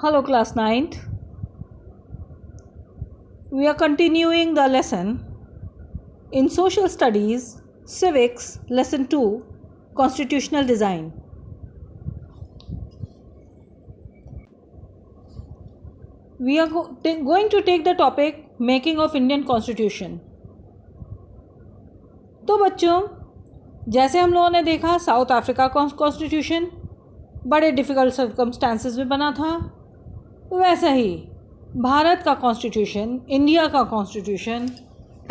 Hello, class 9th. We are continuing the lesson in Social Studies, Civics, Lesson 2, Constitutional Design. We are going to take the topic Making of Indian Constitution. तो बच्चों, जैसे हम लोगों ने देखा south Africa constitution बड़े difficult circumstances में बना था, वैसा ही भारत का कॉन्स्टिट्यूशन, इंडिया का constitution,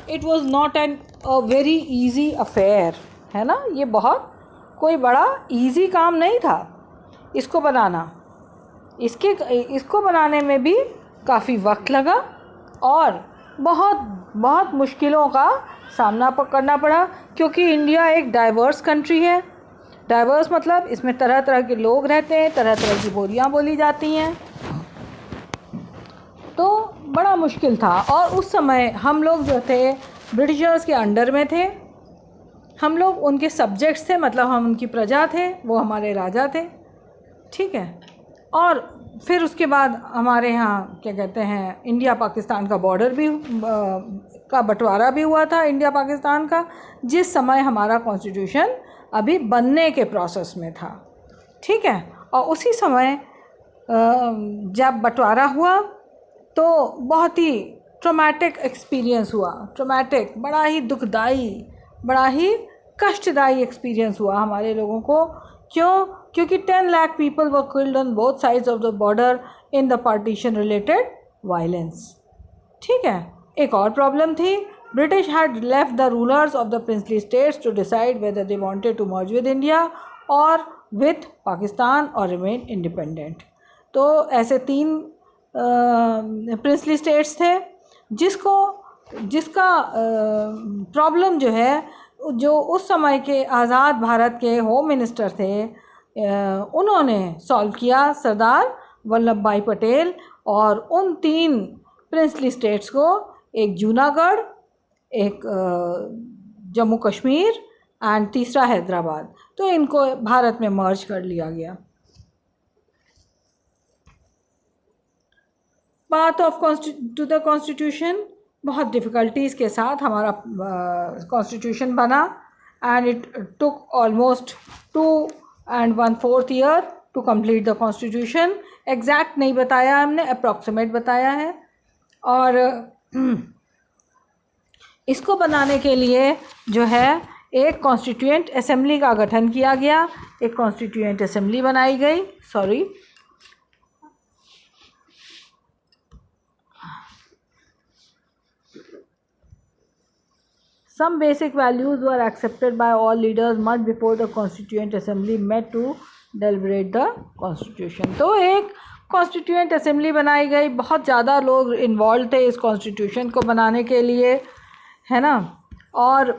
it was not an a very easy affair, है ना। ये बहुत कोई बड़ा इजी काम नहीं था इसको बनाना। इसको बनाने में भी काफ़ी वक्त लगा और बहुत मुश्किलों का सामना करना पड़ा, क्योंकि इंडिया एक डाइवर्स कंट्री है। डाइवर्स मतलब इसमें तरह तरह के लोग रहते हैं, तरह तरह की बोलियां बोली जाती हैं, तो बड़ा मुश्किल था। और उस समय हम लोग जो थे ब्रिटिशर्स के अंडर में थे, हम लोग उनके सब्जेक्ट्स थे, मतलब हम उनकी प्रजा थे, वो हमारे राजा थे, ठीक है। और फिर उसके बाद हमारे यहाँ क्या कहते हैं, इंडिया पाकिस्तान का बॉर्डर भी का बंटवारा भी हुआ था, इंडिया पाकिस्तान का, जिस समय हमारा कॉन्स्टिट्यूशन अभी बनने के प्रोसेस में था, ठीक है। और उसी समय जब बंटवारा हुआ तो बहुत ही ट्रॉमेटिक एक्सपीरियंस हुआ, ट्रॉमेटिक, बड़ा ही दुखदाई, बड़ा ही कष्टदायी एक्सपीरियंस हुआ हमारे लोगों को। क्योंकि 10 lakh people were killed on both sides of the border in the partition related violence, ठीक है। एक और प्रॉब्लम थी, British had left the rulers of the princely states to decide whether they wanted to merge with India और with Pakistan और remain independent. तो ऐसे 3 princely states थे जिसका प्रॉब्लम जो है, जो उस समय के आज़ाद भारत के होम मिनिस्टर थे, उन्होंने सॉल्व किया, सरदार वल्लभ भाई पटेल। और उन 3 प्रिंसली स्टेट्स को, एक जूनागढ़, एक जम्मू कश्मीर एंड तीसरा हैदराबाद, तो इनको भारत में मर्ज कर लिया गया। Path of to the constitution, बहुत डिफ़िकल्टीज़ के साथ हमारा कॉन्स्टिट्यूशन बना, and it took almost 2 and 1/4 year to complete the constitution. Exact नहीं बताया हमने, अप्रॉक्सीमेट बताया है। और इसको बनाने के लिए जो है एक कॉन्स्टिट्यूएंट असेंबली का गठन किया गया, एक कॉन्स्टिट्यूएंट असेंबली बनाई गई, Some basic values were accepted by all leaders much before the Constituent Assembly met to deliberate the Constitution. तो एक Constituent Assembly बनाई गई, बहुत ज़्यादा लोग इन्वॉल्व थे इस Constitution को बनाने के लिए, है ना। और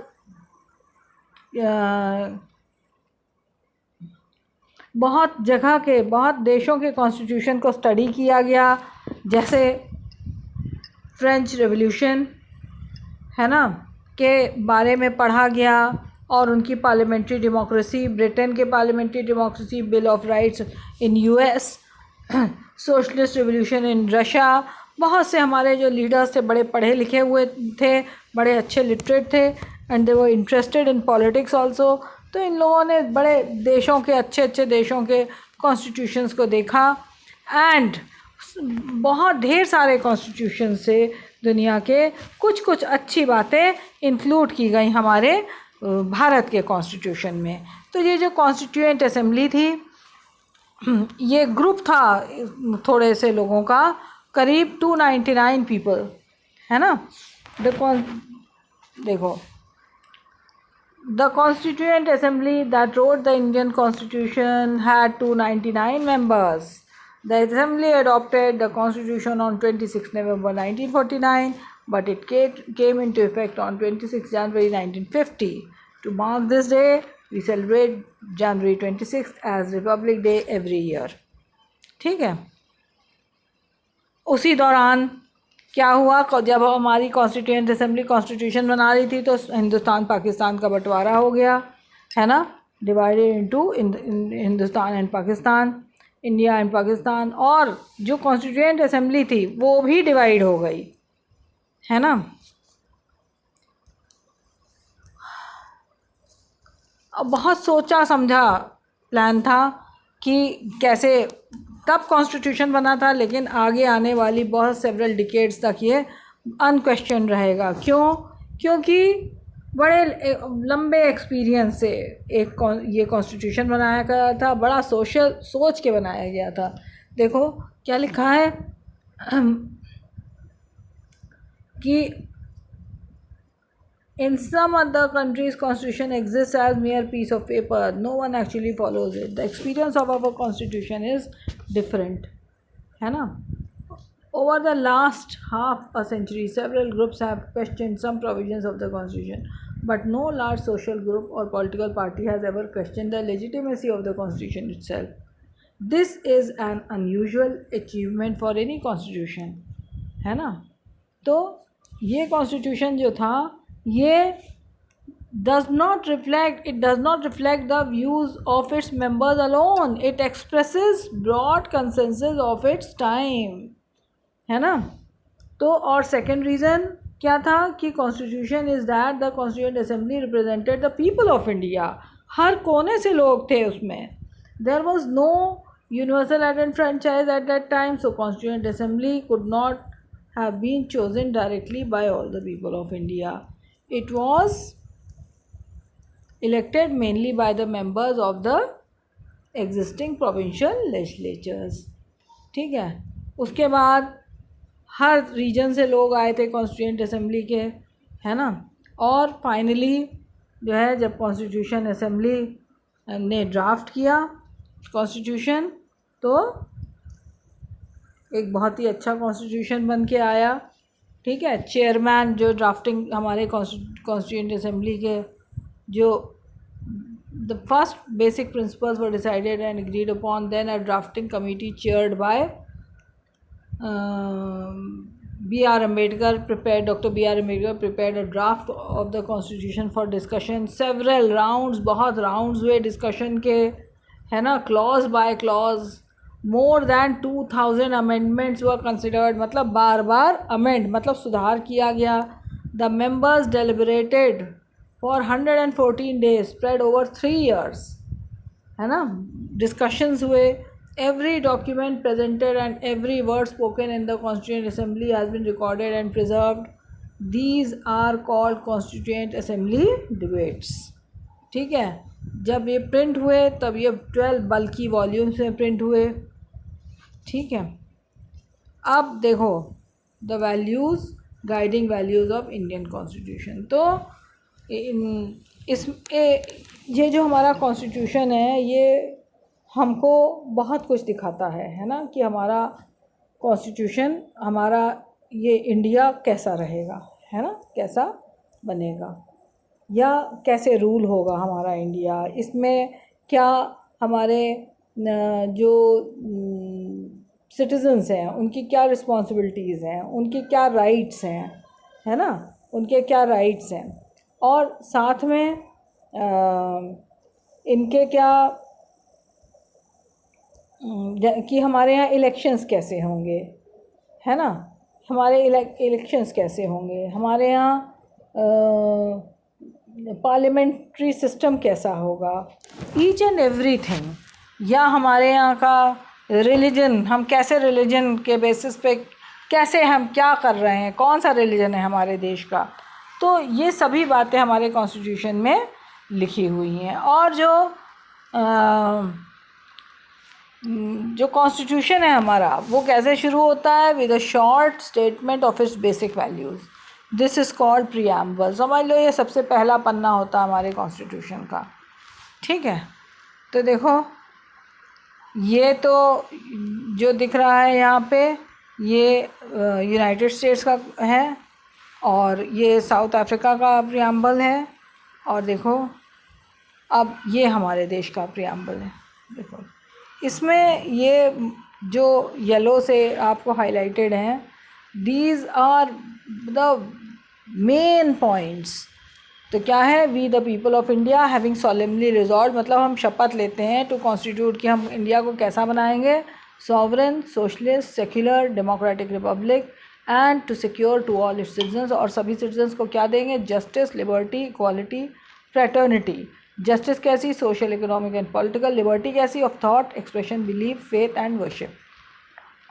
बहुत जगह के, बहुत देशों के Constitution को स्टडी किया गया, जैसे फ्रेंच रेवोल्यूशन, है ना, के बारे में पढ़ा गया, और उनकी पार्लियामेंट्री डेमोक्रेसी, ब्रिटेन के parliamentary democracy, bill of rights in US, socialist revolution in Russia. बहुत से हमारे जो लीडर्स थे बड़े पढ़े लिखे हुए थे, बड़े अच्छे लिटरेट थे, and they were interested in politics also. तो इन लोगों ने बड़े देशों के, अच्छे देशों के कॉन्स्टिट्यूशंस को देखा, एंड बहुत ढेर सारे कॉन्स्टिट्यूशन से दुनिया के कुछ अच्छी बातें इंक्लूड की गई हमारे भारत के कॉन्स्टिट्यूशन में। तो ये जो कॉन्स्टिट्यूएंट असेंबली थी, ये ग्रुप था थोड़े से लोगों का, करीब 299 पीपल, है ना। देखो, the constituent assembly that wrote the Indian constitution had 299 members. The Assembly adopted the Constitution on 26 November 1949, but it came into effect on 26 January 1950. To mark this day, we celebrate January 26th as Republic Day every year. ठीक है। उसी दौरान क्या हुआ, जब हमारी constituent assembly constitution बना रही थी, तो हिंदुस्तान पाकिस्तान का बंटवारा हो गया, है ना, divided into Hindustan and Pakistan. India and Pakistan, और जो कॉन्स्टिट्यूएंट असेंबली थी वो भी डिवाइड हो गई, है ना। बहुत सोचा समझा प्लान था कि कैसे तब कॉन्स्टिट्यूशन बना था, लेकिन आगे आने वाली बहुत सेवरल डिकेड्स तक ये अनक्वेश्चन रहेगा। क्यों? क्योंकि बड़े लंबे एक्सपीरियंस से ये कॉन्स्टिट्यूशन बनाया गया था, बड़ा सोशल सोच के बनाया गया था। देखो क्या लिखा है कि in some other countries constitution exists as mere piece of paper, no one actually follows it, the experience of our constitution is different, है ना। Over the last half a century several groups have questioned some provisions of the constitution, but no large social group or political party has ever questioned the legitimacy of the constitution itself. This is an unusual achievement for any constitution, है ना। तो ये constitution जो था ये does not reflect the views of its members alone, it expresses broad consensus of its time, है ना। तो और सेकेंड रीज़न क्या था कि constitution is that the constituent assembly represented the people of India, हर कोने से लोग थे उसमें। There was no universal adult franchise at that time, so constituent assembly could not have been chosen directly by all the people of India. It was elected mainly by the members of the existing provincial legislatures, ठीक है। उसके बाद हर reason से लोग आए थे constituent assembly के, है ना। और फाइनली जो है जब कॉन्स्टिट्यूशन असेंबली ने ड्राफ्ट किया कॉन्स्टिट्यूशन, तो एक बहुत ही अच्छा कॉन्स्टिट्यूशन बन के आया, ठीक है। चेयरमैन जो ड्राफ्टिंग हमारे कॉन्स्टिट्यूएंट असेंबली के, जो the first basic principles were decided and agreed upon, then a drafting committee chaired by B.R. Ambedkar prepared, Dr. B.R. Ambedkar prepared a draft of the constitution for discussion, several rounds, बहुत rounds हुए discussion के, है ना, clause by clause, more than 2000 amendments were considered, मतलब बार बार amend मतलब सुधार किया गया। The members deliberated for 114 days spread over 3 years, है ना। discussions हुए, every document presented and every word spoken in the Constituent Assembly has been recorded and preserved. These are called Constituent Assembly debates, ठीक है। जब ये print हुए तब ये 12 बल्कि वॉल्यूम्स में प्रिंट हुए, ठीक है। अब देखो the values, guiding values of Indian constitution. तो ये जो हमारा कॉन्स्टिट्यूशन है ये हमको बहुत कुछ दिखाता है ना, कि हमारा कॉन्स्टिट्यूशन, हमारा ये इंडिया कैसा रहेगा, है ना, कैसा बनेगा या कैसे रूल होगा हमारा इंडिया, इसमें क्या हमारे जो सिटीजन्स हैं उनकी क्या रिस्पॉन्सिबिलिटीज़ हैं, उनके क्या राइट्स हैं, है ना, उनके क्या राइट्स हैं, और साथ में इनके क्या कि हमारे यहाँ इलेक्शंस कैसे होंगे, है ना, हमारे इलेक्शंस कैसे होंगे, हमारे यहाँ पार्लियामेंट्री सिस्टम कैसा होगा, ईच एंड एवरीथिंग। या हमारे यहाँ का रिलीजन, हम कैसे रिलीजन के बेसिस पे कैसे हम क्या कर रहे हैं, कौन सा रिलीजन है हमारे देश का, तो ये सभी बातें हमारे कॉन्स्टिट्यूशन में लिखी हुई हैं। और जो कॉन्स्टिट्यूशन है हमारा वो कैसे शुरू होता है, with a short statement of its basic values, this is called preamble. समझ लो ये सबसे पहला पन्ना होता है हमारे कॉन्स्टिट्यूशन का, ठीक है। तो देखो ये तो जो दिख रहा है यहाँ पे ये यूनाइटेड स्टेट्स का है, और ये साउथ अफ्रीका का प्रीएम्बल है, और देखो अब ये हमारे देश का प्रीएम्बल है। देखो इसमें ये जो येलो से आपको हाईलाइटेड हैं, these are the main points, तो क्या है, we the people of India having solemnly resolve, मतलब हम शपथ लेते हैं टू कॉन्स्टिट्यूट कि हम इंडिया को कैसा बनाएंगे, sovereign, socialist, secular, democratic republic, and to secure to all its citizens, और सभी सिटीजन्स को क्या देंगे, justice, liberty, equality, fraternity. Justice कैसी, social, economic and political. Liberty कैसी, of thought, expression, belief, faith and worship.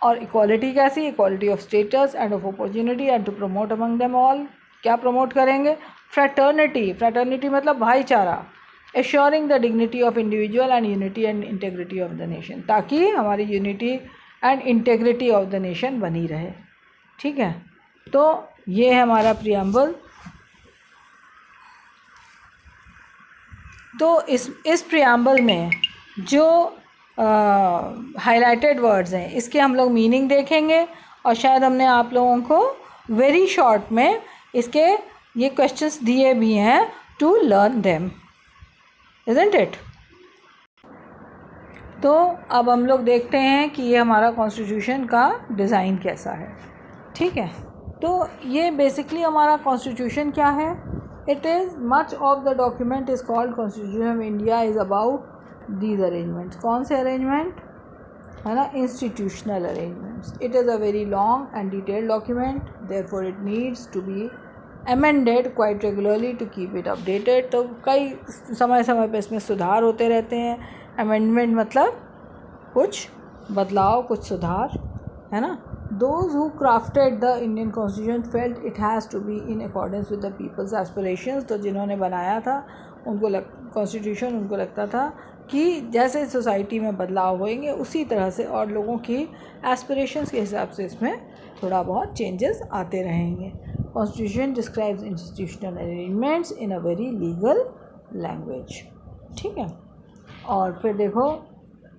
और इक्वालिटी कैसी, equality of status and of opportunity, and to promote among them all, क्या promote करेंगे, fraternity. Fraternity मतलब भाईचारा। Assuring the dignity of individual and unity and integrity of the nation, ताकि हमारी unity and integrity of the nation बनी रहे। ठीक है, तो ये है हमारा प्रियम्बल। तो इस प्रियम्बल में जो हाइलाइटेड वर्ड्स हैं इसके हम लोग मीनिंग देखेंगे, और शायद हमने आप लोगों को वेरी शॉर्ट में इसके ये क्वेश्चंस दिए भी हैं to learn them, isn't it. तो अब हम लोग देखते हैं कि ये हमारा कॉन्स्टिट्यूशन का डिज़ाइन कैसा है। ठीक है, तो ये बेसिकली हमारा कॉन्स्टिट्यूशन क्या है, it is much of the document is called constitution of India is about these arrangements. कौन से अरेंजमेंट है ना, institutional arrangements. It is a very long and detailed document, therefore it needs to be amended quite regularly to keep it updated. तो कई समय समय पे इसमें सुधार होते रहते हैं। अमेंडमेंट मतलब कुछ बदलाव, कुछ सुधार, है ना। Those who crafted the Indian Constitution felt it has to be in accordance with the people's aspirations। तो जिन्होंने बनाया था उनको कॉन्स्टिट्यूशन उनको लगता था कि जैसे सोसाइटी में बदलाव होंगे उसी तरह से और लोगों की एस्पिरेशंस के हिसाब से इसमें थोड़ा बहुत चेंजेस आते रहेंगे। Constitution describes institutional arrangements in a very legal language. ठीक है, और फिर देखो,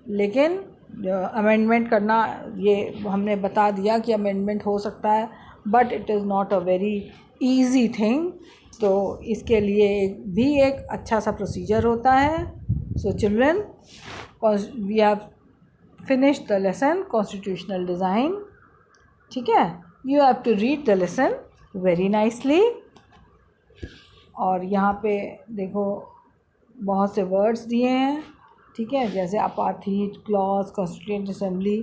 लेकिन अमेंडमेंट करना ये हमने बता दिया कि अमेंडमेंट हो सकता है, but it is not a very easy thing. तो इसके लिए भी एक अच्छा सा प्रोसीजर होता है। So children, we have finished the lesson constitutional design. ठीक है, you have to read the lesson very nicely. और यहाँ पे देखो बहुत से वर्ड्स दिए हैं, ठीक है, जैसे अपार्थीज, क्लॉज, कॉन्स्टिट्यूएंट असेंबली,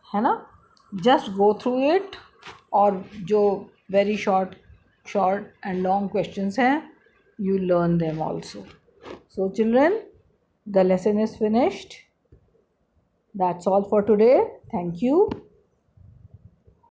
है ना। जस्ट गो थ्रू इट, और जो very short and long questions हैं, you learn them also. So children, the lesson is finished. That's all for today. Thank you.